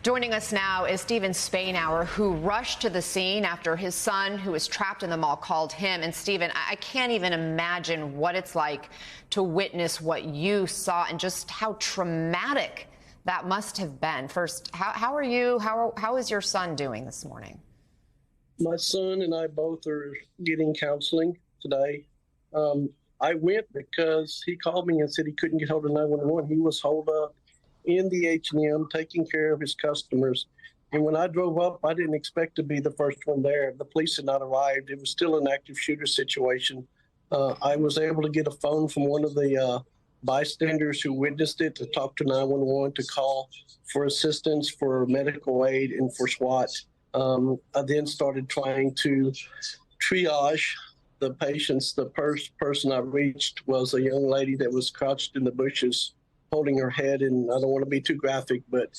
Joining us now is Steven Spainhour, who rushed to the scene after his son, who was trapped in the mall, called him. And Steven, I can't even imagine what it's like to witness what you saw and just how traumatic that must have been. First, how are you? How is your son doing this morning? My son and I both are getting counseling today. I went because he called me and said he couldn't get hold of 911. He was holed up in the H&M taking care of his customers. And when I drove up, I didn't expect to be the first one there. The police had not arrived. It was still an active shooter situation. I was able to get a phone from one of the bystanders who witnessed it to talk to 911 to call for assistance, for medical aid, and for SWAT. I then started trying to triage the patients. The first person I reached was a young lady that was crouched in the bushes, holding her head, and I don't want to be too graphic, but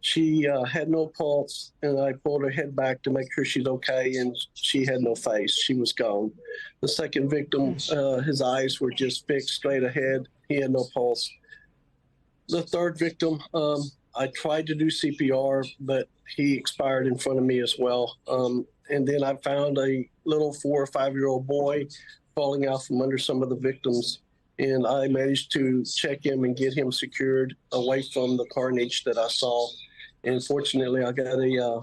she had no pulse, and I pulled her head back to make sure she's okay, and she had no face. She was gone. The second victim, his eyes were just fixed straight ahead. He had no pulse. The third victim, I tried to do CPR, but he expired in front of me as well. And then I found a little 4 or 5-year-old boy falling out from under some of the victims. And I managed to check him and get him secured away from the carnage that I saw. And fortunately, I got a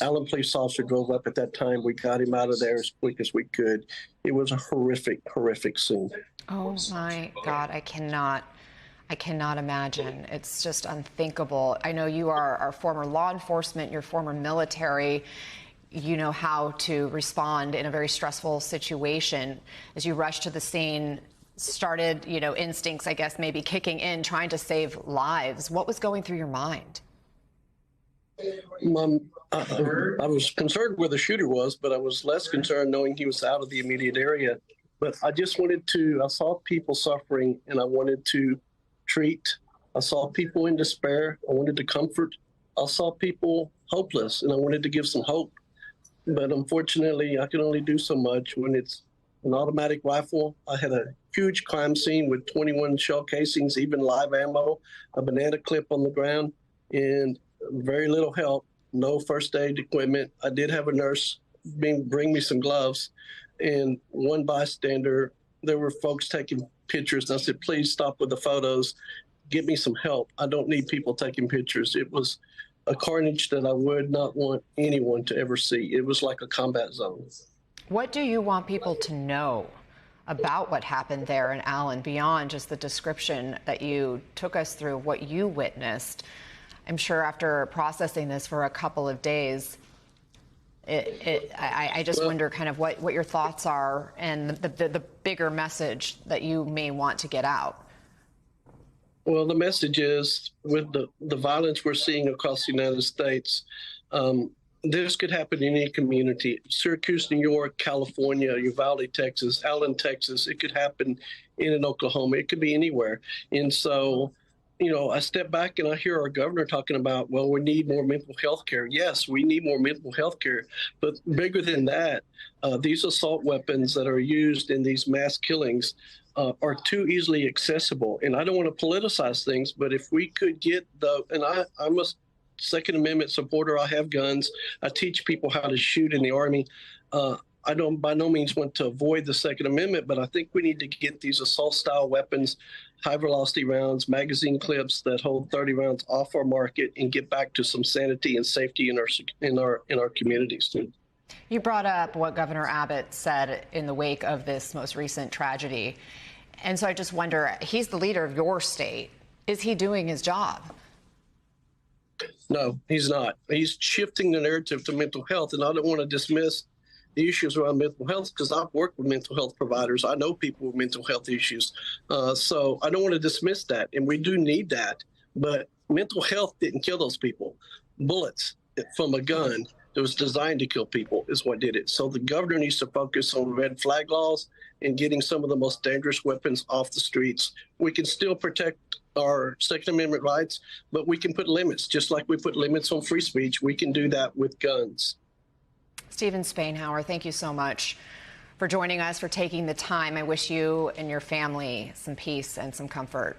Allen police officer drove up at that time. We got him out of there as quick as we could. It was a horrific, horrific scene. Oh my God, I cannot imagine. It's just unthinkable. I know you are former law enforcement, you're former military. You know how to respond in a very stressful situation. As you rushed to the scene, started, instincts, I guess, maybe kicking in, trying to save lives. What was going through your mind? I was concerned where the shooter was, but I was less concerned knowing he was out of the immediate area. But I just I saw people suffering, and I wanted to treat. I saw people in despair. I wanted to comfort. I saw people hopeless, and I wanted to give some hope. But unfortunately, I can only do so much when it's an automatic rifle. I had a huge crime scene with 21 shell casings, even live ammo, a banana clip on the ground, and very little help, no first aid equipment. I did have a nurse bring me some gloves, and one bystander, there were folks taking pictures, and I said, please stop with the photos, get me some help. I don't need people taking pictures. It was a carnage that I would not want anyone to ever see. It was like a combat zone. What do you want people to know about what happened there in Allen, beyond just the description that you took us through, what you witnessed? I'm sure after processing this for a couple of days, I just wonder kind of what your thoughts are and the bigger message that you may want to get out. Well, the message is, with the violence we're seeing across the United States, this could happen in any community. Syracuse, New York, California, Uvalde, Texas, Allen, Texas. It could happen in Oklahoma. It could be anywhere. And so, I step back and I hear our governor talking about, well, we need more mental health care. Yes, we need more mental health care. But bigger than that, these assault weapons that are used in these mass killings are too easily accessible. And I don't want to politicize things, but if we could get I'm a Second Amendment supporter. I have guns. I teach people how to shoot in the Army. I don't by no means want to avoid the Second Amendment, but I think we need to get these assault-style weapons, high-velocity rounds, magazine clips that hold 30 rounds off our market, and get back to some sanity and safety in our communities too. You brought up what Governor Abbott said in the wake of this most recent tragedy. And so I just wonder, he's the leader of your state. Is he doing his job? No, he's not. He's shifting the narrative to mental health, and I don't want to dismiss the issues around mental health because I've worked with mental health providers. I know people with mental health issues. So I don't want to dismiss that, and we do need that. But mental health didn't kill those people. Bullets from a gun that was designed to kill people is what did it. So the governor needs to focus on red flag laws and getting some of the most dangerous weapons off the streets. We can still protect our Second Amendment rights, but we can put limits. Just like we put limits on free speech, we can do that with guns. Steven Spainhour, thank you so much for joining us, for taking the time. I wish you and your family some peace and some comfort.